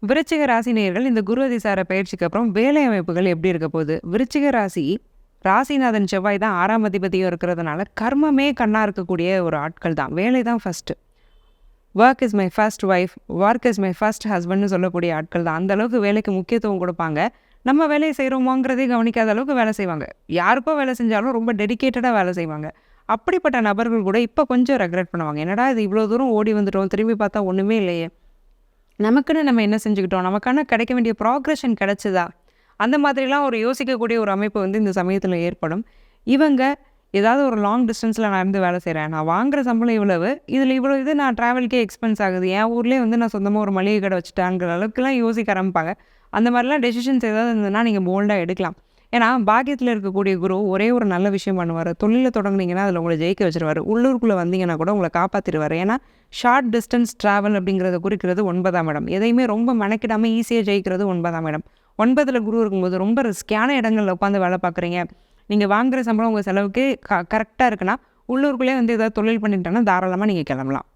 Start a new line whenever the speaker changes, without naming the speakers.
விருச்சிக ராசி நேயர்கள் இந்த குரு அதிசார பயிற்சிக்கு அப்புறம் வேலை அமைப்புகள் எப்படி இருக்க போகுது? விருச்சிக ராசி ராசிநாதன் செவ்வாய் தான் 6ஆம் அதிபதியும் இருக்கிறதுனால கர்மமே கண்ணா இருக்கக்கூடிய ஒரு ஆட்கள் தான். வேலை தான் first. Work is my first wife, work is my first ஹஸ்பண்ட்னு சொல்லக்கூடிய ஆட்கள் தான். அந்த அளவுக்கு வேலைக்கு முக்கியத்துவம் கொடுப்பாங்க. நம்ம வேலையை செய்கிறோமோங்கிறதே கவனிக்காத அளவுக்கு வேலை செய்வாங்க. யாருக்கோ வேலை செஞ்சாலும் ரொம்ப டெடிகேட்டடாக வேலை செய்வாங்க. அப்படிப்பட்ட நபர்கள் கூட இப்போ கொஞ்சம் ரெக்ரெட் பண்ணுவாங்க. என்னடா இது இவ்வளோ தூரம் ஓடி வந்துட்டோம், திரும்பி பார்த்தா ஒன்றுமே இல்லையே, நமக்குன்னு நம்ம என்ன செஞ்சுக்கிட்டோம், நமக்கான கிடைக்க வேண்டிய ப்ராக்ரெஷன் கிடைச்சதா, அந்த மாதிரிலாம் ஒரு யோசிக்கக்கூடிய ஒரு அமைப்பு வந்து இந்த சமயத்தில் ஏற்படும். இவங்க ஏதாவது ஒரு லாங் டிஸ்டன்ஸில் நான் இருந்து வேலை செய்கிறேன், நான் வாங்குற சம்பளம் இவ்வளவு, இதில் இவ்வளோ இது நான் ட்ராவல்கே எக்ஸ்பென்ஸ் ஆகுது, என் ஊர்லேயே வந்து நான் சொந்தமாக ஒரு மளிகை கடை வச்சுட்டாங்கிற அளவுக்குலாம் யோசிக்க ஆரம்பிப்பாங்க. அந்த மாதிரிலாம் டெசிஷன்ஸ் ஏதாவது இருந்ததுன்னா நீங்கள் போல்டாக எடுக்கலாம். ஏன்னா பாக்கியத்தில் இருக்கக்கூடிய குரு ஒரே ஒரு நல்ல விஷயம் பண்ணுவார். தொழிலை தொடங்குனீங்கன்னா அதில் உங்களை ஜெயிக்க வச்சிருவார். உள்ளூருக்குள்ளே வந்தீங்கன்னா கூட உங்களை காப்பாற்றிடுவார். ஏன்னா ஷார்ட் டிஸ்டன்ஸ் ட்ராவல் அப்படிங்கிறத குறிக்கிறது 9ஆம் இடம். எதையுமே ரொம்ப மெனக்கிடாமல் ஈஸியாக ஜெயிக்கிறது 9ஆம் இடம். 9ல் குரு இருக்கும்போது ரொம்ப ரிஸ்கியான இடங்களில் உட்காந்து வேலை பார்க்குறீங்க, நீங்கள் வாங்குகிற சம்பளம் உங்கள் செலவுக்கு கரெக்டாக இருக்குன்னா உள்ளூருக்குள்ளே வந்து ஏதாவது தொழில் பண்ணிட்டோன்னா தாராளமாக நீங்கள் கிளம்பலாம்.